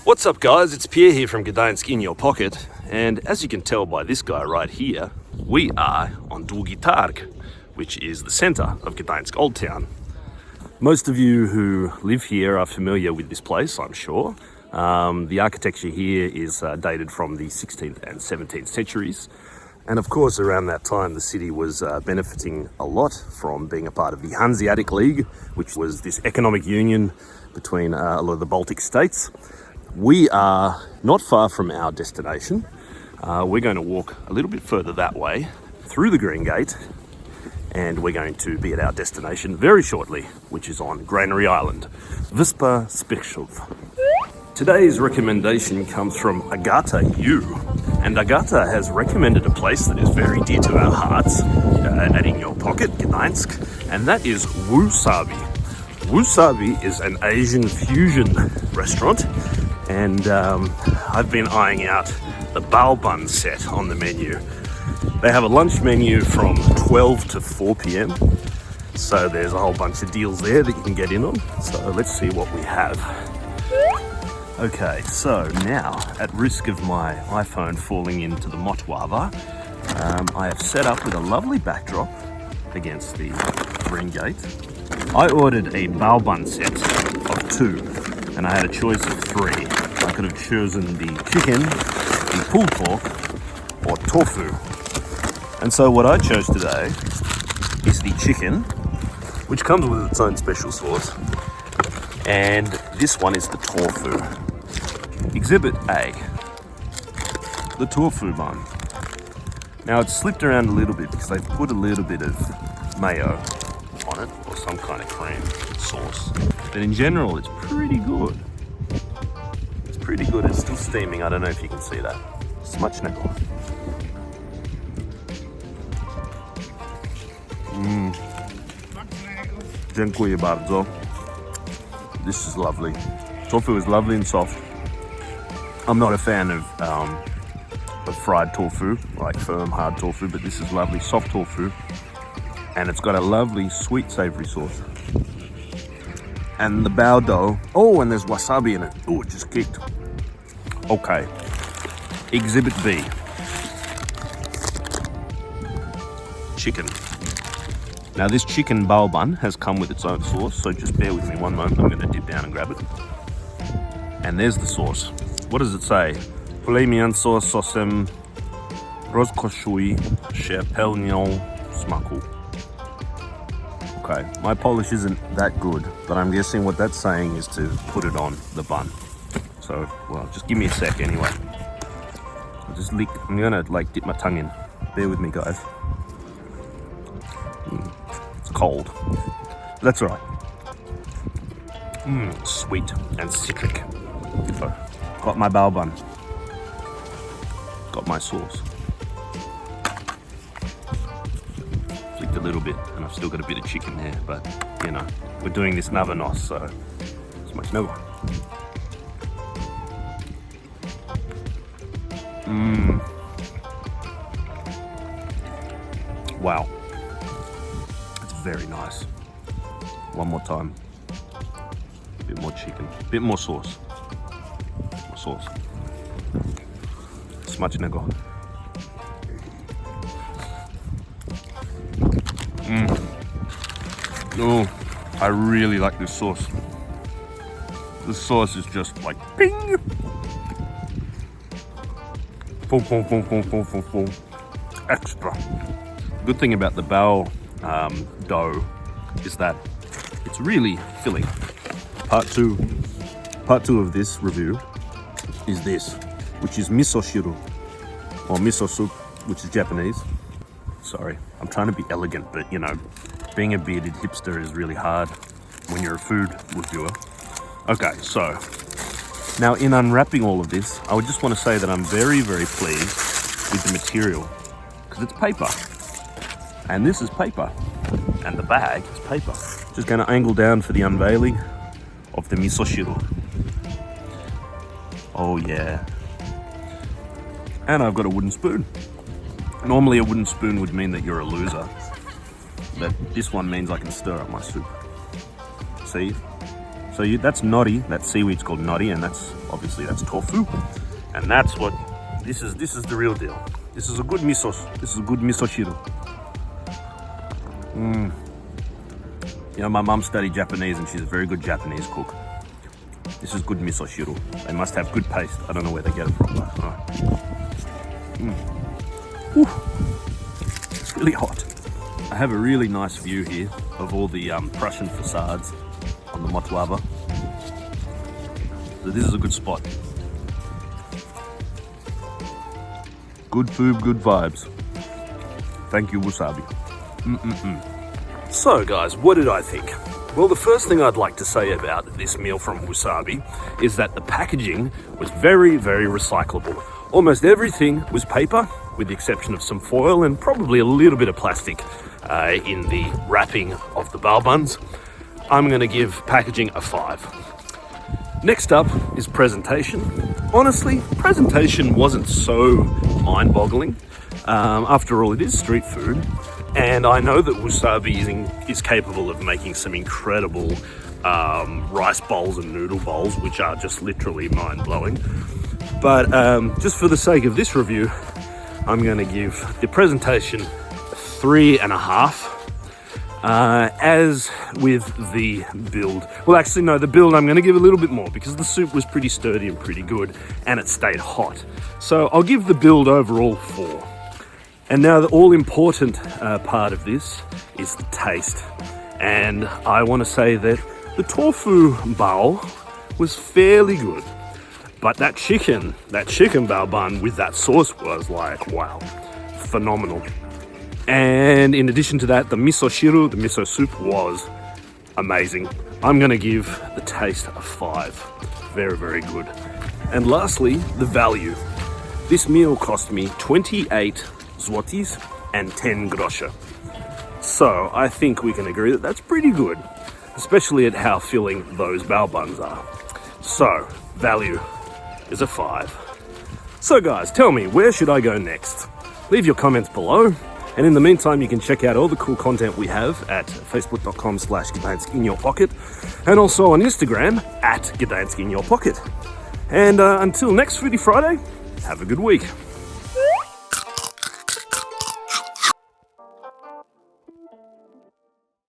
What's up guys, it's Pierre here from Gdańsk in your pocket, and as you can tell by this guy right here, we are on Długi Targ, which is the centre of Gdańsk Old Town. Most of you who live here are familiar with this place, I'm sure. The architecture here is dated from the 16th and 17th centuries. And of course, around that time, the city was benefiting a lot from being a part of the Hanseatic League, which was this economic union between a lot of the Baltic states. We are not far from our destination. We're going to walk a little bit further that way, through the Green Gate, and we're going to be at our destination very shortly, which is on Granary Island, Wyspa Spichów. Today's recommendation comes from Agata Yu, and Agata has recommended a place that is very dear to our hearts, and in your pocket, Gdańsk, and that is Woosabi. Woosabi is an Asian fusion restaurant, and I've been eyeing out the Bao Buns set on the menu. They have a lunch menu from 12 to 4 p.m. So there's a whole bunch of deals there that you can get in on. So let's see what we have. Okay, so now, at risk of my iPhone falling into the Motwava, I have set up with a lovely backdrop against the Green Gate. I ordered a Bao Bun set of 2. And I had a choice of 3. I could have chosen the chicken, the pulled pork, or tofu. And so what I chose today is the chicken, which comes with its own special sauce. And this one is the tofu. Exhibit A, the tofu bun. Now it's slipped around a little bit because they've put a little bit of mayo on it, or some kind of cream sauce. But in general, it's pretty good. It's pretty good. It's still steaming. I don't know if you can see that. Smacznego. Dziękuję bardzo. This is lovely. Tofu is lovely and soft. I'm not a fan of fried tofu, like firm, hard tofu, but this is lovely, soft tofu. And it's got a lovely, sweet, savory sauce. And the bao dough. Oh, and there's wasabi in it. Oh, it just kicked. Okay. Exhibit B. Chicken. Now this chicken bao bun has come with its own sauce, so just bear with me one moment. I'm going to dip down and grab it. And there's the sauce. What does it say? Poulet mięso sosem rozkoszuje się pełnią smaku. Okay, my Polish isn't that good, but I'm guessing what that's saying is to put it on the bun. So, well, just give me a sec anyway. I'm gonna dip my tongue in. Bear with me, guys. It's cold. That's all right. Sweet and citric. So, got my bao bun. Got my sauce. A little bit, and I've still got a bit of chicken there, but you know, we're doing this navanos, so it's much no. Wow, it's very nice. One more time. A bit more chicken, a bit more sauce. More sauce. Smacznego. Oh, I really like this sauce. This sauce is just like ping. Extra. Good thing about the bao dough is that it's really filling. Part two of this review is this, which is miso shiru, or miso soup, which is Japanese. Sorry, I'm trying to be elegant, but you know, being a bearded hipster is really hard when you're a food reviewer. Okay, so now in unwrapping all of this, I would just want to say that I'm very, very pleased with the material, because it's paper, and this is paper, and the bag is paper. Just going to angle down for the unveiling of the miso shiru. Oh yeah. And I've got a wooden spoon. Normally a wooden spoon would mean that you're a loser, but this one means I can stir up my soup. See? So that's nori, that seaweed's called nori, and that's tofu. And that's what, this is the real deal. This is a good miso, this is a good miso shiru. You know, my mum studied Japanese and she's a very good Japanese cook. This is good miso shiru. They must have good paste. I don't know where they get it from, but it's really hot. I have a really nice view here of all the Prussian facades on the Motłaba. So this is a good spot. Good food, good vibes. Thank you, Woosabi. So guys, what did I think? Well, the first thing I'd like to say about this meal from Woosabi is that the packaging was very, very recyclable. Almost everything was paper, with the exception of some foil and probably a little bit of plastic in the wrapping of the Bao Buns. I'm going to give packaging a 5. Next up is presentation. Honestly, presentation wasn't so mind-boggling. After all, it is street food, and I know that Woosabi is capable of making some incredible rice bowls and noodle bowls, which are just literally mind-blowing. But just for the sake of this review, I'm going to give the presentation a 3.5. As with the build, well, actually no, the build I'm going to give a little bit more because the soup was pretty sturdy and pretty good and it stayed hot. So I'll give the build overall 4. And now the all-important part of this is the taste. And I want to say that the tofu bao was fairly good. But that chicken bao bun with that sauce was like, wow, phenomenal. And in addition to that, the miso shiru, the miso soup, was amazing. I'm going to give the taste a 5. Very, very good. And lastly, the value. This meal cost me 28 zlotys and 10 groszy. So I think we can agree that that's pretty good, especially at how filling those bao buns are. So value is a 5. So guys, tell me, where should I go next? Leave your comments below. And in the meantime, you can check out all the cool content we have at facebook.com/Gdańsk in your pocket, and also on Instagram at Gdańsk in your pocket. And until next Foodie Friday, have a good week.